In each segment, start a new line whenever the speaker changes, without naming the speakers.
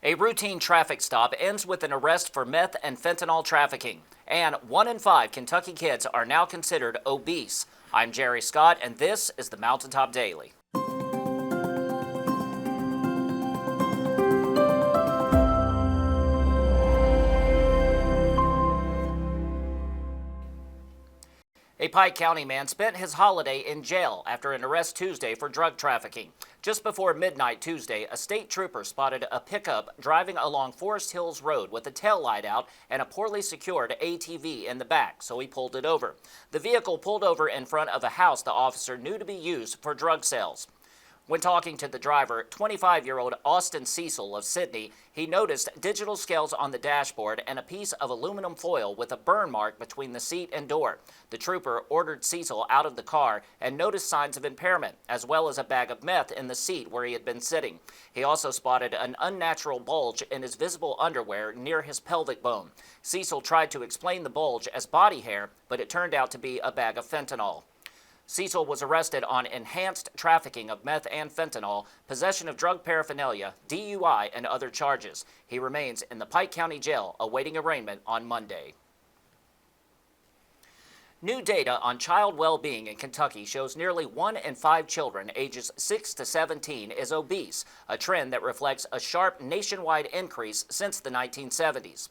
A routine traffic stop ends with an arrest for meth and fentanyl trafficking. And 1 in 5 Kentucky kids are now considered obese. I'm Jerry Scott, and this is the Mountaintop Daily. A Pike County man spent his holiday in jail after an arrest Tuesday for drug trafficking. Just before midnight Tuesday, a state trooper spotted a pickup driving along Forest Hills Road with the taillight out and a poorly secured ATV in the back, so he pulled it over. The vehicle pulled over in front of a house the officer knew to be used for drug sales. When talking to the driver, 25-year-old Austin Cecil of Sydney, he noticed digital scales on the dashboard and a piece of aluminum foil with a burn mark between the seat and door. The trooper ordered Cecil out of the car and noticed signs of impairment, as well as a bag of meth in the seat where he had been sitting. He also spotted an unnatural bulge in his visible underwear near his pelvic bone. Cecil tried to explain the bulge as body hair, but it turned out to be a bag of fentanyl. Cecil was arrested on enhanced trafficking of meth and fentanyl, possession of drug paraphernalia, DUI, and other charges. He remains in the Pike County Jail awaiting arraignment on Monday. New data on child well-being in Kentucky shows nearly 1 in 5 children ages 6 to 17 is obese, a trend that reflects a sharp nationwide increase since the 1970s.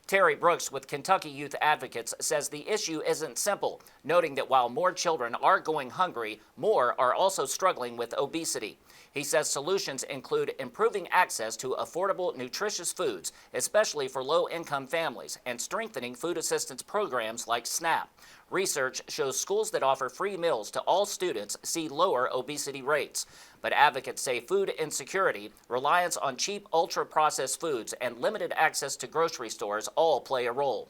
Terry Brooks with Kentucky Youth Advocates says the issue isn't simple, noting that while more children are going hungry, more are also struggling with obesity. He says solutions include improving access to affordable, nutritious foods, especially for low-income families, and strengthening food assistance programs like SNAP. Research shows schools that offer free meals to all students see lower obesity rates. But advocates say food insecurity, reliance on cheap, ultra-processed foods, and limited access to grocery stores all play a role.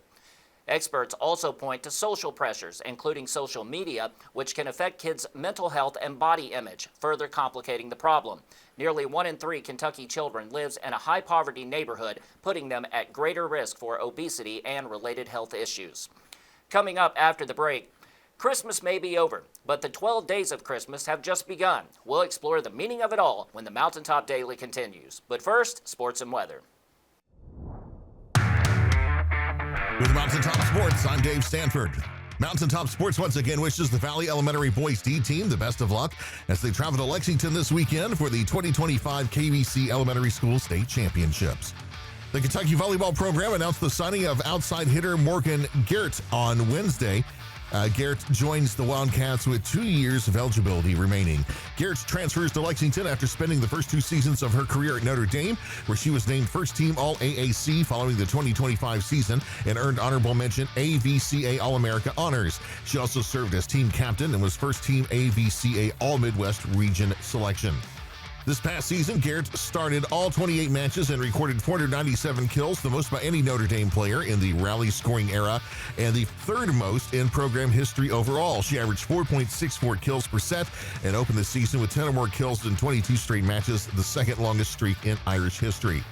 Experts also point to social pressures, including social media, which can affect kids' mental health and body image, further complicating the problem. Nearly 1 in 3 Kentucky children lives in a high-poverty neighborhood, putting them at greater risk for obesity and related health issues. Coming up after the break, Christmas may be over, but the 12 days of Christmas have just begun. We'll explore the meaning of it all when the Mountaintop Daily continues. But first, sports and weather.
With Mountaintop Sports, I'm Dave Stanford. Mountaintop Sports once again wishes the Valley Elementary Boys D team the best of luck as they travel to Lexington this weekend for the 2025 KBC Elementary School State Championships. The Kentucky volleyball program announced the signing of outside hitter Morgan Geert on Wednesday. Geert joins the Wildcats with 2 years of eligibility remaining. Geert transfers to Lexington after spending the first 2 seasons of her career at Notre Dame, where she was named first-team All-AAC following the 2025 season and earned honorable mention AVCA All-America honors. She also served as team captain and was first-team AVCA All-Midwest region selection. This past season, Geert started all 28 matches and recorded 497 kills, the most by any Notre Dame player in the rally scoring era, and the 3rd most in program history overall. She averaged 4.64 kills per set and opened the season with 10 or more kills in 22 straight matches, the 2nd longest streak in Irish history.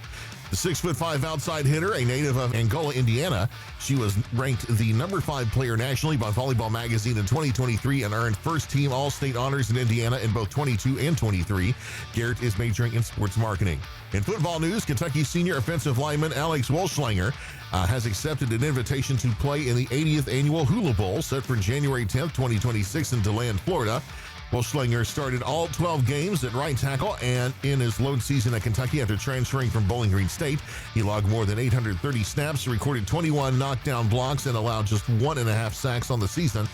The 6'5" outside hitter, a native of Angola, Indiana, she was ranked the number 5 player nationally by Volleyball Magazine in 2023 and earned first-team All-State honors in Indiana in both 22 and 23. Geert is majoring in sports marketing. In football news, Kentucky senior offensive lineman Alex Wolschlanger has accepted an invitation to play in the 80th annual Hula Bowl set for January 10th, 2026 in DeLand, Florida. Wolschlanger started all 12 games at right tackle and in his lone season at Kentucky after transferring from Bowling Green State. He logged more than 830 snaps, recorded 21 knockdown blocks, and allowed just 1.5 sacks on the season.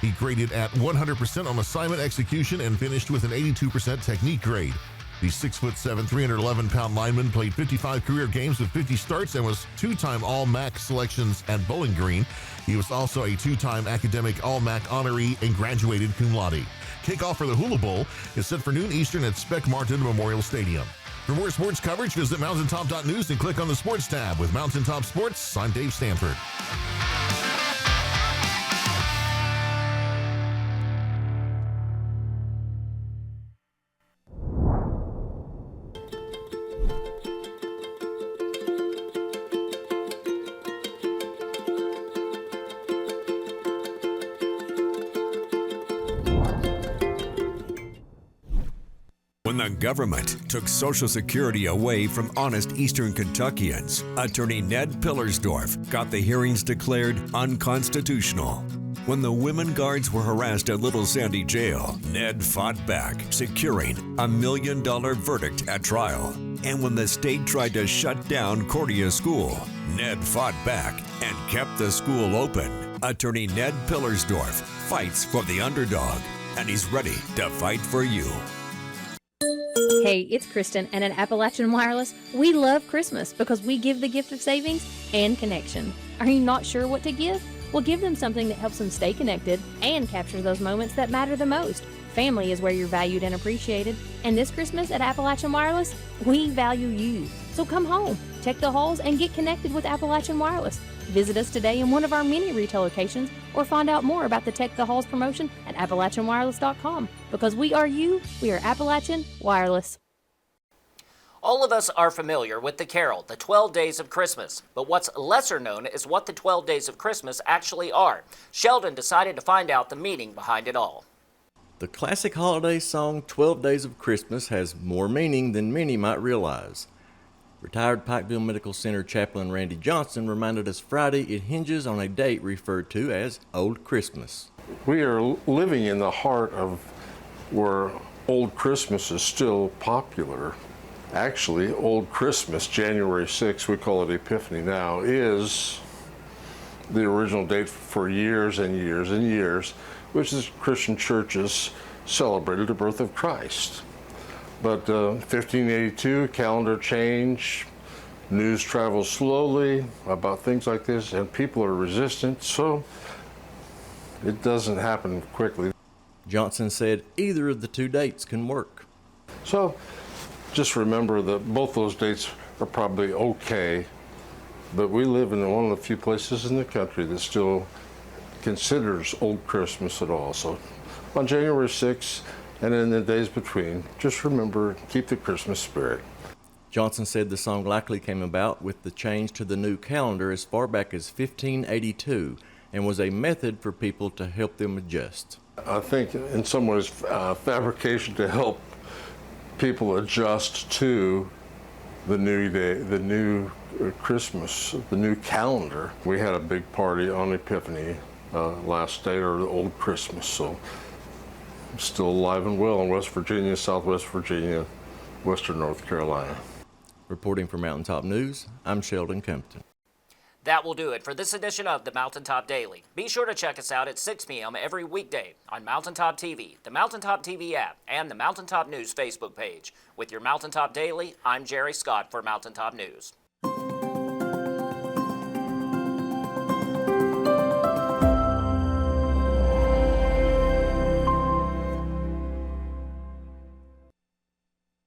He graded at 100% on assignment execution and finished with an 82% technique grade. The 6'7", 311-pound lineman played 55 career games with 50 starts and was 2-time All-MAC selections at Bowling Green. He was also a 2-time academic All-MAC honoree and graduated cum laude. Kickoff for the Hula Bowl is set for noon Eastern at Spec Martin Memorial Stadium. For more sports coverage, visit mountaintop.news and click on the Sports tab. With Mountaintop Sports, I'm Dave Stanford.
the government took Social Security away from honest Eastern Kentuckians, Attorney Ned Pillersdorf got the hearings declared unconstitutional. When the women guards were harassed at Little Sandy Jail, Ned fought back, securing a $1 million verdict at trial. And when the state tried to shut down Cordia School, Ned fought back and kept the school open. Attorney Ned Pillersdorf fights for the underdog, and he's ready to fight for you.
Hey, it's Kristen, and at Appalachian Wireless, we love Christmas because we give the gift of savings and connection. Are you not sure what to give? Well, give them something that helps them stay connected and captures those moments that matter the most. Family is where you're valued and appreciated. And this Christmas at Appalachian Wireless, we value you. So come home, check the halls, and get connected with Appalachian Wireless. Visit us today in one of our many retail locations or find out more about the Tech the Halls promotion at AppalachianWireless.com. Because we are you, we are Appalachian Wireless.
All of us are familiar with the carol, the 12 Days of Christmas, but what's lesser known is what the 12 Days of Christmas actually are. Sheldon decided to find out the meaning behind it all.
The classic holiday song 12 Days of Christmas has more meaning than many might realize. Retired Pikeville Medical Center chaplain Randy Johnson reminded us Friday it hinges on a date referred to as Old Christmas.
We are living in the heart of where Old Christmas is still popular. Actually, Old Christmas, January 6th, we call it Epiphany now, is the original date for years and years and years, which is Christian churches celebrated the birth of Christ. But 1582, calendar change, news travels slowly about things like this, and people are resistant, so it doesn't happen quickly.
Johnson said either of the two dates can work.
So just remember that both those dates are probably okay, but we live in one of the few places in the country that still considers Old Christmas at all. So on January 6th and in the days between, just remember, keep the Christmas spirit.
Johnson said the song likely came about with the change to the new calendar as far back as 1582 and was a method for people to help them adjust.
I think in some ways fabrication to help people adjust to the new day, the new Christmas, the new calendar. We had a big party on Epiphany last day, or the Old Christmas, so still alive and well in West Virginia, Southwest Virginia, Western North Carolina.
Reporting for Mountaintop News, I'm Sheldon Compton.
That will do it for this edition of the Mountaintop Daily. Be sure to check us out at 6 p.m. every weekday on Mountaintop TV, the Mountaintop TV app, and the Mountaintop News Facebook page. With your Mountaintop Daily, I'm Jerry Scott for Mountaintop News.